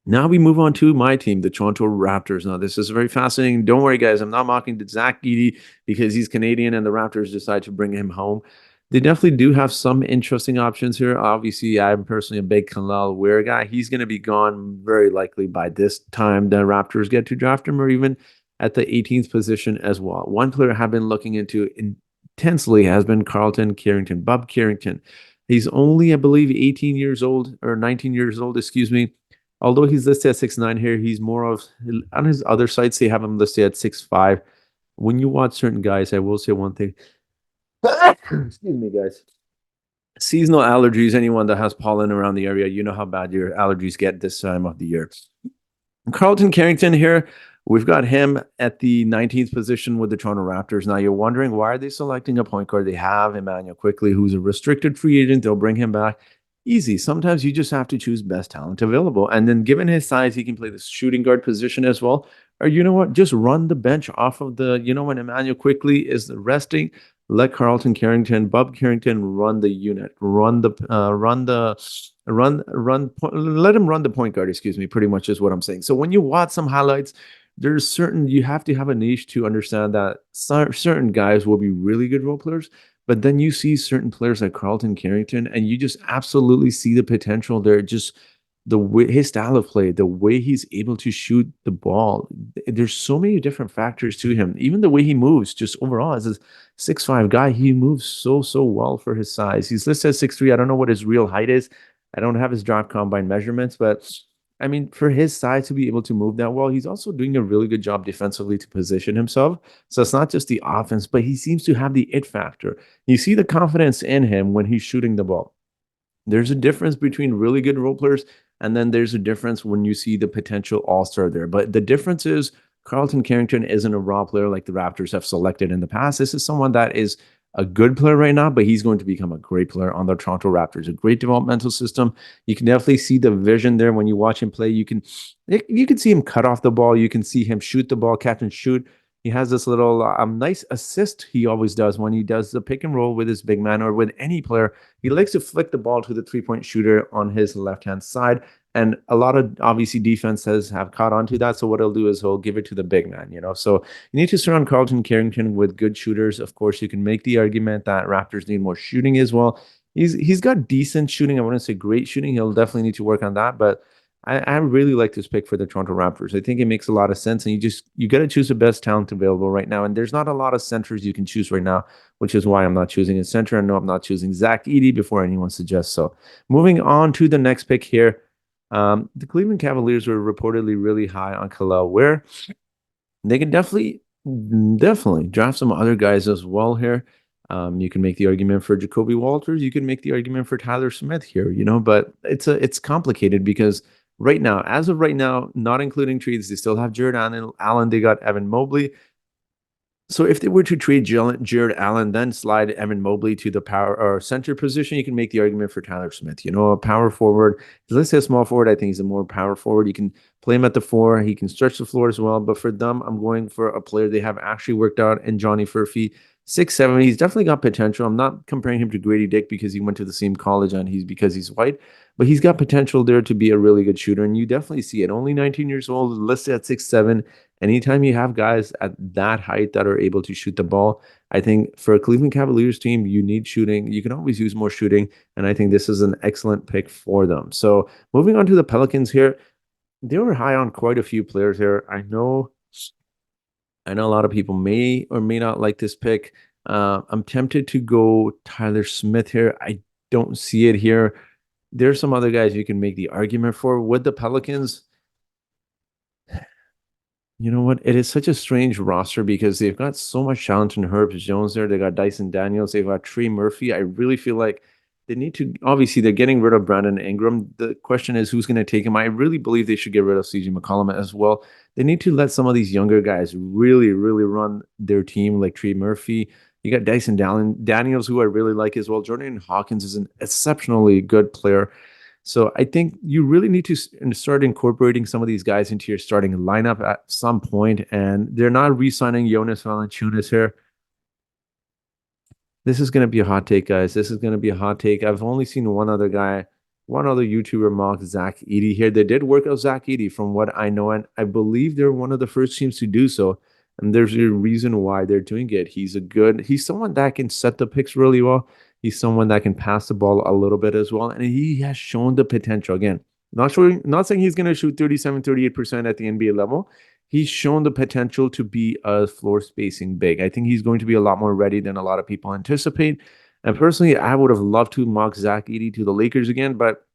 Now we move on to my team, the Toronto Raptors. Now, this is very fascinating. Don't worry, guys. I'm not mocking Zach Edey because he's Canadian and the Raptors decide to bring him home. They definitely do have some interesting options here. Obviously, I'm personally a big Kel'el Ware guy. He's going to be gone very likely by this time the Raptors get to draft him, or even at the 18th position as well. One player I've been looking into intensely has been Carlton Carrington, Bob Carrington. He's only, I believe, 18 years old or 19 years old, excuse me. Although he's listed at 6'9" here, he's more of on his other sites, they have him listed at 6'5". When you watch certain guys, I will say one thing. Excuse me, guys. Seasonal allergies, anyone that has pollen around the area, you know how bad your allergies get this time of the year. Carlton Carrington here. We've got him at the 19th position with the Toronto Raptors. Now you're wondering why are they selecting a point guard? They have Immanuel Quickley, who's a restricted free agent. They'll bring him back. Easy. Sometimes you just have to choose best talent available. And then given his size, he can play the shooting guard position as well. Or you know what? Just run the bench off of the, you know, when Immanuel Quickley is resting, let Carlton Carrington, Bob Carrington run the unit, let him run the point guard, excuse me, pretty much is what I'm saying. So when you watch some highlights, there's certain, you have to have a niche to understand that certain guys will be really good role players, but then you see certain players like Carlton Carrington, and you just absolutely see the potential there. Just the way his style of play, the way he's able to shoot the ball. There's so many different factors to him. Even the way he moves, just overall, as a 6'5" guy, he moves so well for his size. He's listed as 6'3". I don't know what his real height is. I don't have his draft combine measurements, but I mean, for his size to be able to move that well, he's also doing a really good job defensively to position himself. So it's not just the offense, but he seems to have the it factor. You see the confidence in him when he's shooting the ball. There's a difference between really good role players, and then there's a difference when you see the potential all-star there. But the difference is Carlton Carrington isn't a raw player like the Raptors have selected in the past. This is someone that is a good player right now, but he's going to become a great player on the Toronto Raptors. A great developmental system. You can definitely see the vision there when you watch him play. You can see him cut off the ball. You can see him shoot the ball, catch and shoot. He has this little nice assist he always does when he does the pick and roll with his big man or with any player. He likes to flick the ball to the three-point shooter on his left-hand side. And a lot of obviously defenses have caught on to that. So what he'll do is he'll give it to the big man, you know. So you need to surround Carlton Carrington with good shooters. Of course, you can make the argument that Raptors need more shooting as well. He's got decent shooting. I wouldn't say great shooting. He'll definitely need to work on that. But I really like this pick for the Toronto Raptors. I think it makes a lot of sense. And you got to choose the best talent available right now. And there's not a lot of centers you can choose right now, which is why I'm not choosing a center. And no, I'm not choosing Zach Edey before anyone suggests so. Moving on to the next pick here. The Cleveland Cavaliers were reportedly really high on Kel'el Ware they can definitely draft some other guys as well here. You can make the argument for Jacoby Walters. You can make the argument for Tyler Smith here, you know, but it's complicated because right now, as of right now, not including trades, they still have Jared Allen. They got Evan Mobley. So if they were to trade Jared Allen, then slide Evan Mobley to the power or center position, you can make the argument for Tyler Smith. You know, a power forward. Let's say a small forward. I think he's a more power forward. You can play him at the 4. He can stretch the floor as well. But for them, I'm going for a player they have actually worked out in Johnny Furphy. 6'7". He's definitely got potential. I'm not comparing him to Grady Dick because he went to the same college and because he's white, but he's got potential there to be a really good shooter. And you definitely see it. Only 19 years old, listed at 6'7". Anytime you have guys at that height that are able to shoot the ball, I think for a Cleveland Cavaliers team, you need shooting. You can always use more shooting. And I think this is an excellent pick for them. So moving on to the Pelicans here, they were high on quite a few players here. I know I know a lot of people may or may not like this pick. I'm tempted to go Tyler Smith here. I don't see it here. There's some other guys you can make the argument for with the Pelicans. You know what? It is such a strange roster because they've got so much talent in Herbs Jones there. They got Dyson Daniels. They've got Trey Murphy. I really feel like they need to. Obviously, they're getting rid of Brandon Ingram. The question is who's going to take him. I really believe they should get rid of CJ McCollum as well. They need to let some of these younger guys really, really run their team, like Trey Murphy. You got Daniels, who I really like as well. Jordan Hawkins is an exceptionally good player. So I think you really need to start incorporating some of these guys into your starting lineup at some point, and they're not re-signing Jonas Valanciunas here. This is going to be a hot take, guys. This is going to be a hot take. I've only seen one other guy, one other YouTuber mock Zach Edey here. They did work out Zach Edey from what I know, and I believe they're one of the first teams to do so. And there's a reason why they're doing it. He's someone that can set the picks really well. He's someone that can pass the ball a little bit as well. And he has shown the potential. Again, not saying he's going to shoot 37, 38% at the NBA level. He's shown the potential to be a floor spacing big. I think he's going to be a lot more ready than a lot of people anticipate. And personally, I would have loved to mock Zach Edey to the Lakers again, but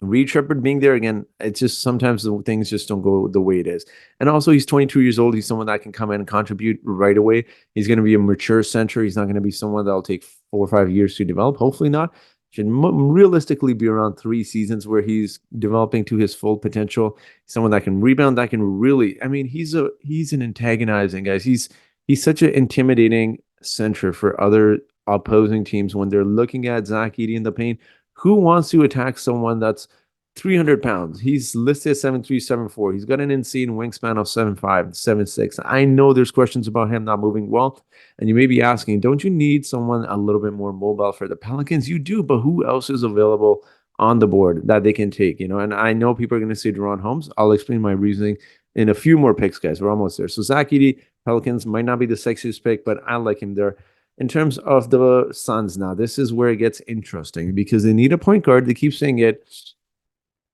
Reed Shepard being there again, it's just sometimes the things just don't go the way it is. And also, he's 22 years old. He's someone that can come in and contribute right away. He's going to be a mature center. He's not going to be someone that'll take 4 or 5 years to develop. Hopefully not. Should realistically be around 3 seasons where he's developing to his full potential. Someone that can rebound, that can really. I mean, he's an antagonizing guys. He's such an intimidating center for other opposing teams when they're looking at Zach Edey in the paint. Who wants to attack someone that's 300 pounds? He's listed 7'3", 7'4". He's got an insane wingspan of 7'5", 7'6". I know there's questions about him not moving well. And you may be asking, don't you need someone a little bit more mobile for the Pelicans? You do, but who else is available on the board that they can take? And I know people are going to say Deron Holmes. I'll explain my reasoning in a few more picks, guys. We're almost there. So Zach Edey, Pelicans might not be the sexiest pick, but I like him there. In terms of the Suns now, this is where it gets interesting because they need a point guard. They keep saying it.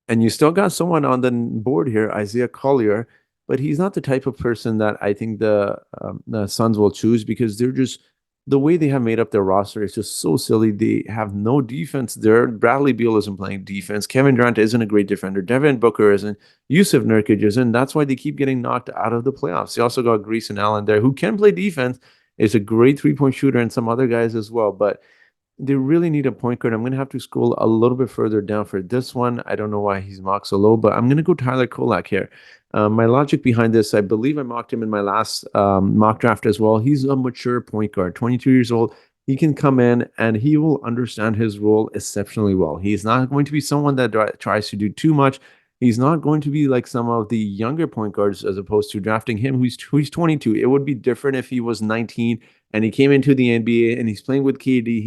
And you still got someone on the board here, Isaiah Collier, but he's not the type of person that I think the Suns will choose because they're just the way they have made up their roster is just so silly. They have no defense there. Bradley Beal isn't playing defense. Kevin Durant isn't a great defender. Devin Booker isn't. Yusuf Nurkic isn't. That's why they keep getting knocked out of the playoffs. They also got Grayson Allen there, who can play defense, is a great three-point shooter, and some other guys as well. But they really need a point guard. I'm going to have to scroll a little bit further down for this one. I don't know why he's mocked so low, but I'm going to go Tyler Kolak here. My logic behind this, I believe I mocked him in my last mock draft as well. He's a mature point guard, 22 years old. He can come in and he will understand his role exceptionally well. He's not going to be someone that tries to do too much. He's not going to be like some of the younger point guards as opposed to drafting him who's 22. It would be different if he was 19 and he came into the NBA and he's playing with KD.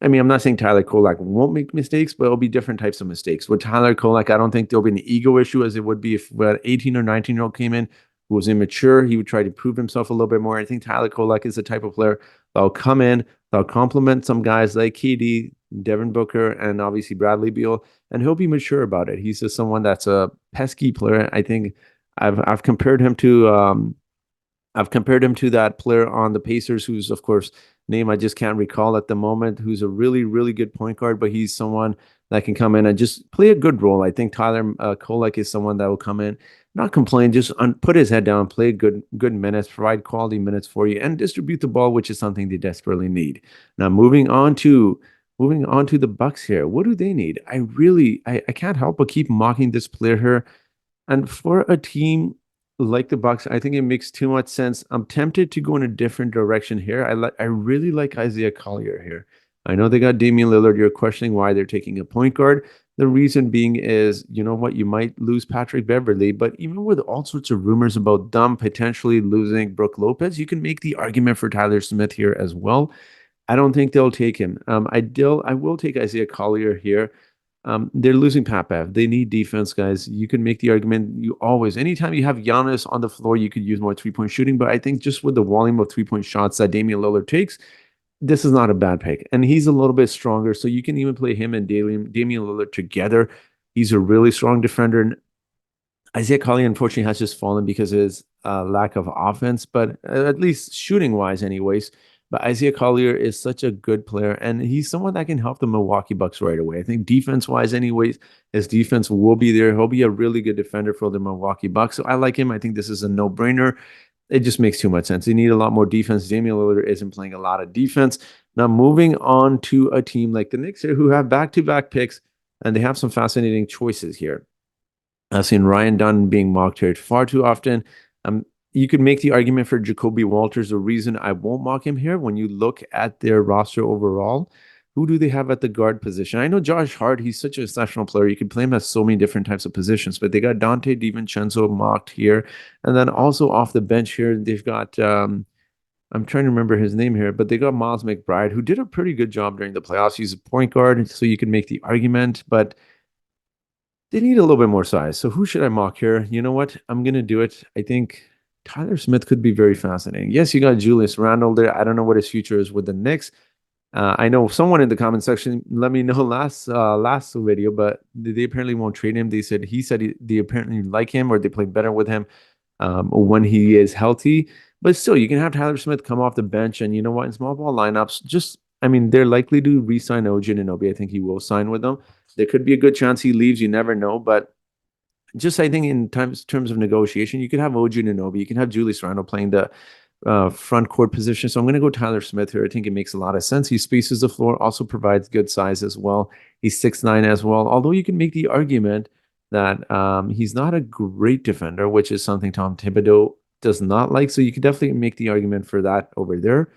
I'm not saying Tyler Kolak won't make mistakes, but it'll be different types of mistakes. With Tyler Kolak, I don't think there'll be an ego issue as it would be if an 18 or 19-year-old came in who was immature. He would try to prove himself a little bit more. I think Tyler Kolak is the type of player that'll come in, that'll complement some guys like KD, Devin Booker, and obviously Bradley Beal, and he'll be mature about it. He's just someone that's a pesky player. I think I've compared him to that player on the Pacers, who's of course name I just can't recall at the moment, who's a really, really good point guard, but he's someone that can come in and just play a good role. I think Tyler Kolek is someone that will come in, not complain, just put his head down, play good minutes, provide quality minutes for you, and distribute the ball, which is something they desperately need. Now, moving on to the Bucks here. What do they need? I can't help but keep mocking this player here. And for a team like the Bucks, I think it makes too much sense. I'm tempted to go in a different direction here. I really like Isaiah Collier here. I know they got Damian Lillard. You're questioning why they're taking a point guard. The reason being is, you know what, you might lose Patrick Beverley, but even with all sorts of rumors about them potentially losing Brook Lopez, you can make the argument for Tyler Smith here as well. I don't think they'll take him. I will take Isaiah Collier here. They're losing Pat Bev. They need defense, guys. You can make the argument anytime you have Giannis on the floor, you could use more three-point shooting. But I think just with the volume of three-point shots that Damian Lillard takes, this is not a bad pick. And he's a little bit stronger, so you can even play him and Damian Lillard together. He's a really strong defender. Isaiah Collier, unfortunately, has just fallen because of his lack of offense, but at least shooting wise, anyways. But Isaiah Collier is such a good player, and he's someone that can help the Milwaukee Bucks right away. I think defense wise, anyways, his defense will be there. He'll be a really good defender for the Milwaukee Bucks. So I like him. I think this is a no brainer. It just makes too much sense. They need a lot more defense. Damian Lillard isn't playing a lot of defense. Now, moving on to a team like the Knicks here, who have back to back picks, and they have some fascinating choices here. I've seen Ryan Dunn being mocked here far too often. You could make the argument for Jacoby Walters. The reason I won't mock him here, when you look at their roster overall, who do they have at the guard position? I know Josh Hart, he's such an exceptional player. You can play him at so many different types of positions, but they got Dante DiVincenzo mocked here. And then also off the bench here, they've got, I'm trying to remember his name here, but they got Miles McBride, who did a pretty good job during the playoffs. He's a point guard, so you can make the argument, but they need a little bit more size. So who should I mock here? You know what? I'm gonna do it. I think Tyler Smith could be very fascinating. Yes, you got Julius Randle there. I don't know what his future is with the Knicks. I know someone in the comment section let me know last video, but they apparently won't trade him. They apparently like him or they play better with him when he is healthy. But still, you can have Tyler Smith come off the bench, and you know what? In small ball lineups, just I mean, they're likely to re-sign OG Anunoby. I think he will sign with them. There could be a good chance he leaves. You never know, but just I think in terms of negotiation, you could have OG Anunoby, you can have Julius Randle playing the front court position. So I'm going to go Tyler Smith here. I think it makes a lot of sense. He spaces the floor, also provides good size as well. He's 6'9" as well. Although you can make the argument that he's not a great defender, which is something Tom Thibodeau does not like. So you could definitely make the argument for that over there.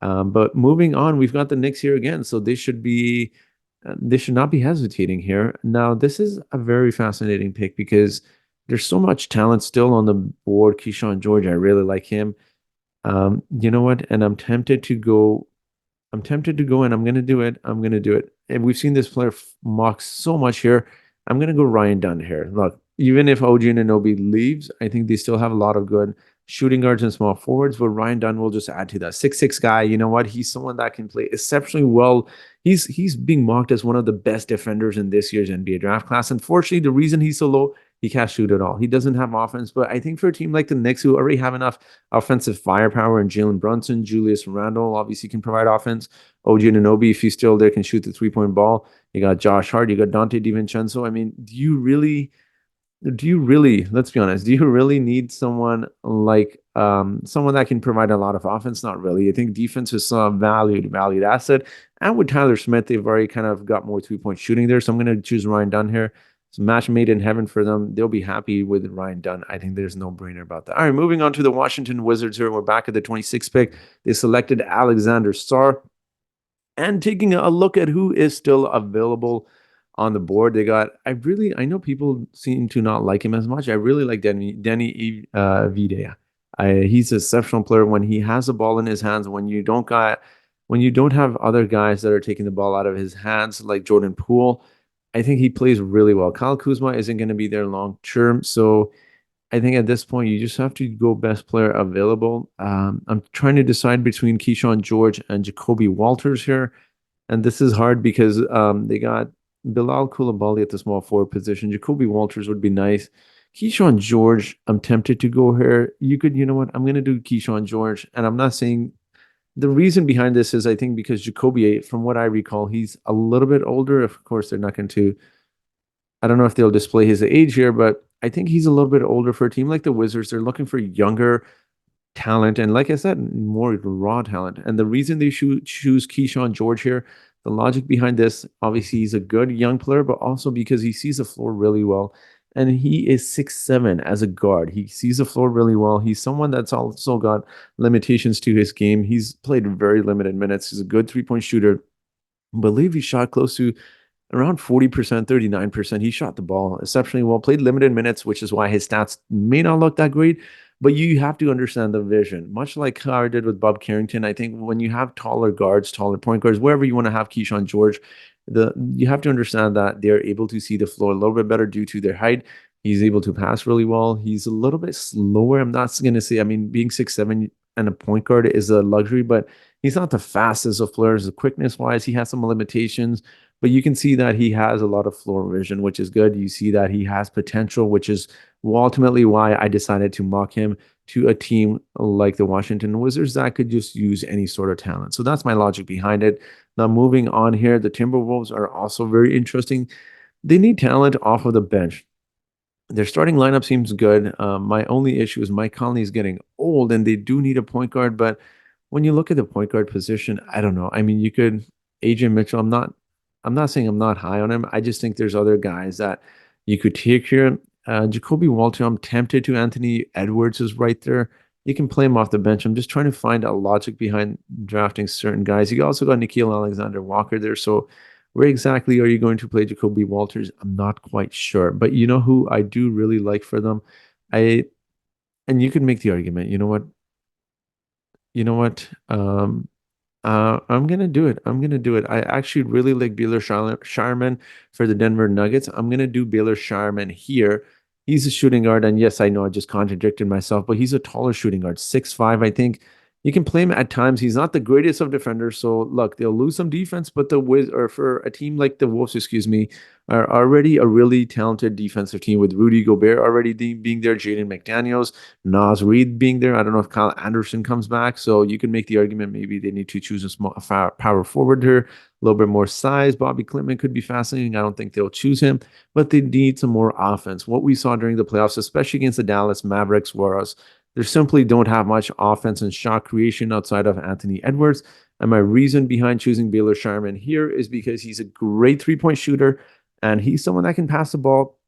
But moving on, we've got the Knicks here again. So they should not be hesitating here. Now, this is a very fascinating pick because there's so much talent still on the board. Keyshawn George, I really like him. You know what? And I'm tempted to go. I'm tempted to go, and I'm going to do it. I'm going to do it. And we've seen this player mock so much here. I'm going to go Ryan Dunn here. Look, even if OG Anunoby leaves, I think they still have a lot of good shooting guards and small forwards, but Ryan Dunn will just add to that. 6'6" guy, you know what? He's someone that can play exceptionally well. He's being mocked as one of the best defenders in this year's NBA draft class. Unfortunately, the reason he's so low, he can't shoot at all. He doesn't have offense, but I think for a team like the Knicks, who already have enough offensive firepower, and Jalen Brunson, Julius Randle obviously can provide offense. OG Anunoby, if he's still there, can shoot the 3-point ball. You got Josh Hart, you got Dante DiVincenzo. I mean, let's be honest, do you really need someone like someone that can provide a lot of offense? Not really. I think defense is some valued asset. And with Tyler Smith, they've already kind of got more 3-point shooting there. So I'm going to choose Ryan Dunn here. It's a match made in heaven for them. They'll be happy with Ryan Dunn. I think there's no brainer about that. All right, moving on to the Washington Wizards here. We're back at the 26th pick. They selected Alexander Sarr. And taking a look at who is still available on the board, I know people seem to not like him as much. I really like Denny Videa. He's an exceptional player when he has the ball in his hands. When you don't have other guys that are taking the ball out of his hands like Jordan Poole, I think he plays really well. Kyle Kuzma isn't going to be there long term, so I think at this point you just have to go best player available. I'm trying to decide between Keyshawn George and Jacoby Walters here, and this is hard because they got Bilal Coulibaly at the small forward position. Jacoby Walters would be nice. Keyshawn George, I'm tempted to go here. You know what? I'm going to do Keyshawn George, and I'm not saying the reason behind this is I think because Jacoby, from what I recall, he's a little bit older. Of course, they're not going to. I don't know if they'll display his age here, but I think he's a little bit older for a team like the Wizards. They're looking for younger talent, and like I said, more raw talent. And the reason they choose Keyshawn George here, the logic behind this, obviously he's a good young player, but also because he sees the floor really well. And he is 6'7" as a guard. He sees the floor really well. He's someone that's also got limitations to his game. He's played very limited minutes. He's a good 3-point shooter. I believe he shot close to around 40%, 39%. He shot the ball exceptionally well, played limited minutes, which is why his stats may not look that great. But you have to understand the vision, much like how I did with Bob Carrington. I think when you have taller guards, taller point guards, wherever you want to have Keyshawn George, you have to understand that they're able to see the floor a little bit better due to their height. He's able to pass really well. He's a little bit slower. I'm not going to say, I mean, being 6'7", and a point guard is a luxury, but he's not the fastest of players. The quickness wise, he has some limitations, but you can see that he has a lot of floor vision, which is good. You see that he has potential, which is ultimately why I decided to mock him to a team like the Washington Wizards that could just use any sort of talent. So that's my logic behind it. Now, moving on here, the Timberwolves are also very interesting. They need talent off of the bench. Their starting lineup seems good. My only issue is Mike Conley is getting old, and they do need a point guard. But when you look at the point guard position, I don't know. I mean, you could Adrian Mitchell. I'm not saying I'm not high on him. I just think there's other guys that you could take here. Jacoby Walter. I'm tempted to. Anthony Edwards is right there. You can play him off the bench. I'm just trying to find a logic behind drafting certain guys. You also got Nikhil Alexander Walker there, so where exactly are you going to play Jacoby Walters? I'm not quite sure. But you know who I do really like for them? I and you can make the argument. You know what? You know what? I'm gonna do it. I'm gonna do it. I actually really like Baylor Sharman for the Denver Nuggets. I'm gonna do Baylor Sharman here. He's a shooting guard, and yes, I know I just contradicted myself, but he's a taller shooting guard, 6'5". I think you can play him at times. He's not the greatest of defenders, so look, they'll lose some defense, but the Wiz or for a team like the Wolves, excuse me, are already a really talented defensive team with Rudy Gobert already being there, Jaden McDaniels. Nas Reed being there. I don't know if Kyle Anderson comes back. So you can make the argument maybe they need to choose a power forward here, a little bit more size. Bobby Klintman could be fascinating. I don't think they'll choose him, but they need some more offense. What we saw during the playoffs, especially against the Dallas Mavericks, was they simply don't have much offense and shot creation outside of Anthony Edwards. And my reason behind choosing Baylor Sharman here is because he's a great three-point shooter and he's someone that can pass the ball.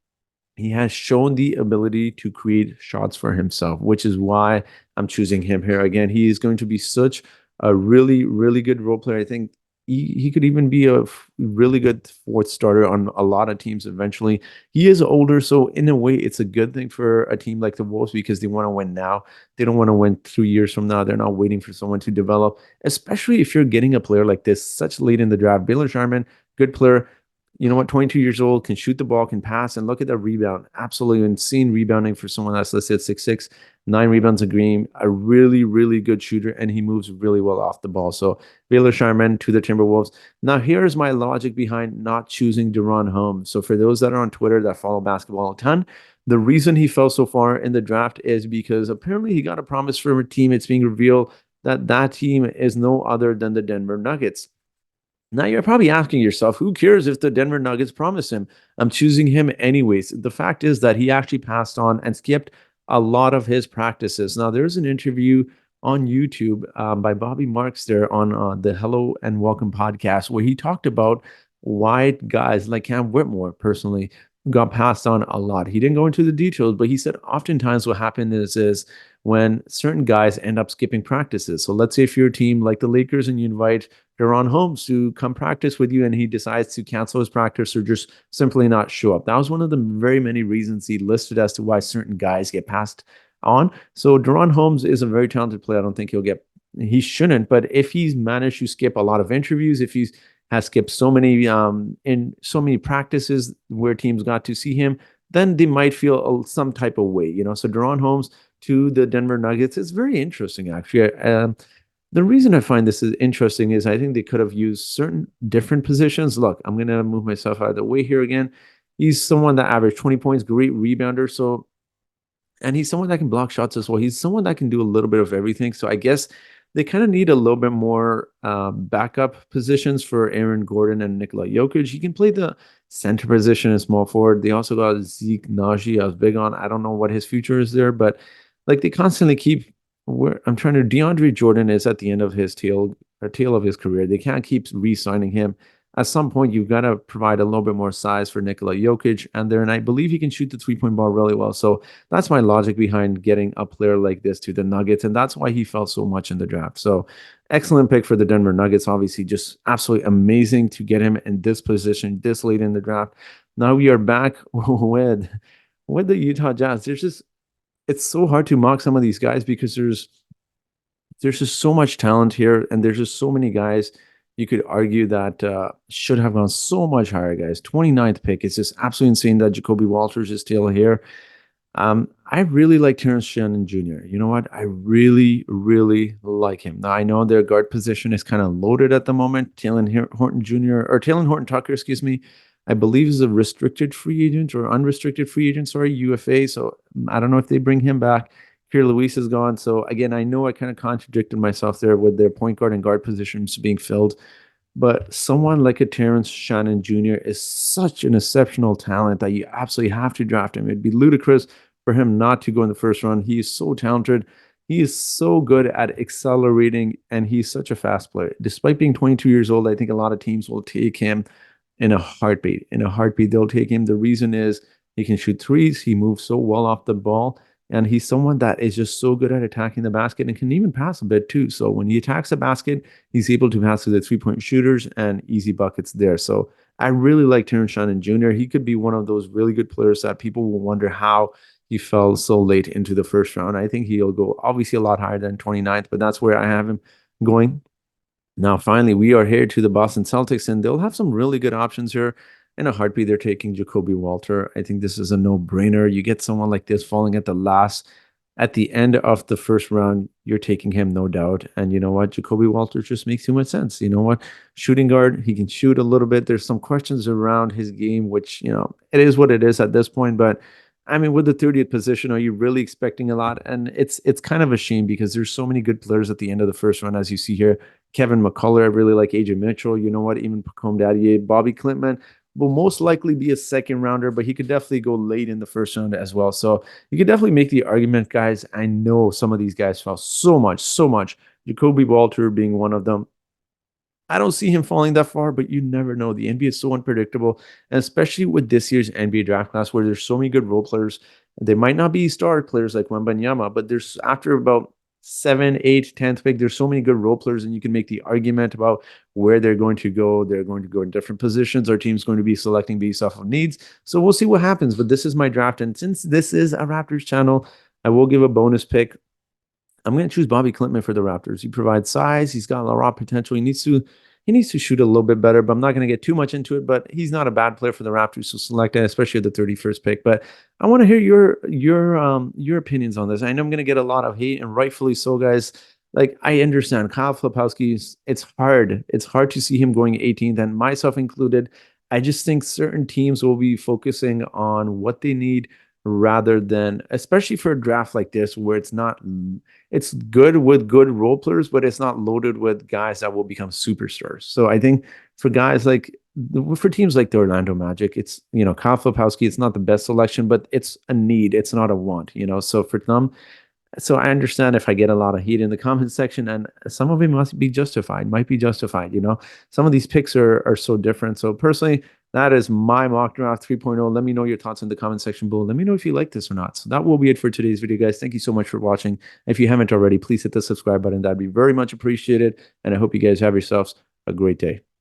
He has shown the ability to create shots for himself, which is why I'm choosing him here. Again, he is going to be such a really, really good role player. I think he could even be a really good fourth starter on a lot of teams eventually. He is older, so in a way, it's a good thing for a team like the Wolves because they want to win now. They don't want to win 2 years from now. They're not waiting for someone to develop, especially if you're getting a player like this such late in the draft. Baylor Sharman, good player, you know what, 22 years old, can shoot the ball, can pass, and look at the rebound. Absolutely insane rebounding for someone that's listed at 6'6", 9 rebounds a game, a really, really good shooter, and he moves really well off the ball. So Baylor Sharman to the Timberwolves. Now, here's my logic behind not choosing DaRon Holmes. So for those that are on Twitter that follow basketball a ton, the reason he fell so far in the draft is because apparently he got a promise from a team. It's being revealed that that team is no other than the Denver Nuggets. Now you're probably asking yourself, who cares if the Denver Nuggets promise him? I'm choosing him anyways. The fact is that he actually passed on and skipped a lot of his practices. Now there's an interview on YouTube by Bobby Marks there on the Hello and Welcome podcast where he talked about why guys like Cam Whitmore personally got passed on a lot. He didn't go into the details, but he said oftentimes what happened is when certain guys end up skipping practices. So let's say if you're a team like the Lakers and you invite DaRon Holmes to come practice with you and he decides to cancel his practice or just simply not show up. That was one of the very many reasons he listed as to why certain guys get passed on. So DaRon Holmes is a very talented player. I don't think he shouldn't, but if he's managed to skip a lot of interviews, if he's has skipped so many in so many practices where teams got to see him, then they might feel some type of way, So DaRon Holmes to the Denver Nuggets is very interesting, actually. The reason I find this is interesting is I think they could have used certain different positions. Look, I'm going to move myself out of the way here again. He's someone that averaged 20 points, great rebounder. So, and he's someone that can block shots as well. He's someone that can do a little bit of everything. So I guess they kind of need a little bit more backup positions for Aaron Gordon and Nikola Jokic. He can play the center position in small forward. They also got Zeke Naji. I was big on. I don't know what his future is there, but like they constantly keep I'm trying to DeAndre Jordan is at the end of his tail of his career. They can't keep re-signing him. At some point, you've got to provide a little bit more size for Nikola Jokic, and I believe he can shoot the three-point ball really well. So that's my logic behind getting a player like this to the Nuggets, and that's why he felt so much in the draft. So excellent pick for the Denver Nuggets. Obviously, just absolutely amazing to get him in this position this late in the draft. Now we are back with the Utah Jazz. It's so hard to mock some of these guys because there's just so much talent here, and there's just so many guys you could argue that should have gone so much higher, guys. 29th pick. It's just absolutely insane that Jacoby Walters is still here. I really like Terrence Shannon Jr. You know what? I really, really like him. Now I know their guard position is kind of loaded at the moment. Horton Jr. or Taylor Horton Tucker, excuse me, I believe is a restricted free agent or unrestricted free agent. Sorry, UFA. So I don't know if they bring him back. Here, Luis is gone. So again, I know I kind of contradicted myself there with their point guard and guard positions being filled. But someone like a Terrence Shannon Jr. is such an exceptional talent that you absolutely have to draft him. It'd be ludicrous for him not to go in the first round. He is so talented. He is so good at accelerating, and he's such a fast player. Despite being 22 years old, I think a lot of teams will take him in a heartbeat. In a heartbeat, they'll take him. The reason is he can shoot threes. He moves so well off the ball. And he's someone that is just so good at attacking the basket and can even pass a bit too. So when he attacks the basket, he's able to pass to the 3-point shooters and easy buckets there. So I really like Terrence Shannon Jr. He could be one of those really good players that people will wonder how he fell so late into the first round. I think he'll go obviously a lot higher than 29th, but that's where I have him going. Now, finally, we are here to the Boston Celtics, and they'll have some really good options here. In a heartbeat, they're taking Jacoby Walter. I think this is a no-brainer. You get someone like this falling at the end of the first round, you're taking him, no doubt. And you know what? Jacoby Walter just makes too much sense. You know what? Shooting guard, he can shoot a little bit. There's some questions around his game, which, it is what it is at this point. But I mean, with the 30th position, are you really expecting a lot? And it's kind of a shame because there's so many good players at the end of the first round, as you see here. Kevin McCullough, I really like AJ Mitchell. You know what? Even Pacome Dadier, Bobby Clintman will most likely be a second rounder, but he could definitely go late in the first round as well. So you could definitely make the argument, guys. I know some of these guys fell so much, so much. Jacoby Walter being one of them. I don't see him falling that far, but you never know. The NBA is so unpredictable, and especially with this year's NBA draft class, where there's so many good role players. They might not be star players like Wembanyama, but there's after about 7, 8, 10th pick, there's so many good role players, and you can make the argument about where they're going to go. They're going to go in different positions. Our team's going to be selecting based off of needs. So we'll see what happens. But this is my draft, and since this is a Raptors channel, I will give a bonus pick. I'm going to choose Bobby Clintman for the Raptors. He provides size. He's got a lot of raw potential. He needs to shoot a little bit better, but I'm not going to get too much into it. But he's not a bad player for the Raptors, so select it, especially at the 31st pick. But I want to hear your opinions on this. I know I'm going to get a lot of hate, and rightfully so, guys. Like I understand Kyle Filipowski. It's hard. It's hard to see him going 18th, and myself included. I just think certain teams will be focusing on what they need rather than, especially for a draft like this, where it's good with good role players, but it's not loaded with guys that will become superstars. So I think for for teams like the Orlando Magic, it's, Kyle Filipowski, it's not the best selection, but it's a need. It's not a want. So for them, so I understand if I get a lot of heat in the comment section, and some of it might be justified. Some of these picks are so different. So personally, that is my mock draft 3.0. Let me know your thoughts in the comment section below. Let me know if you like this or not. So that will be it for today's video, guys. Thank you so much for watching. If you haven't already, please hit the subscribe button. That'd be very much appreciated. And I hope you guys have yourselves a great day.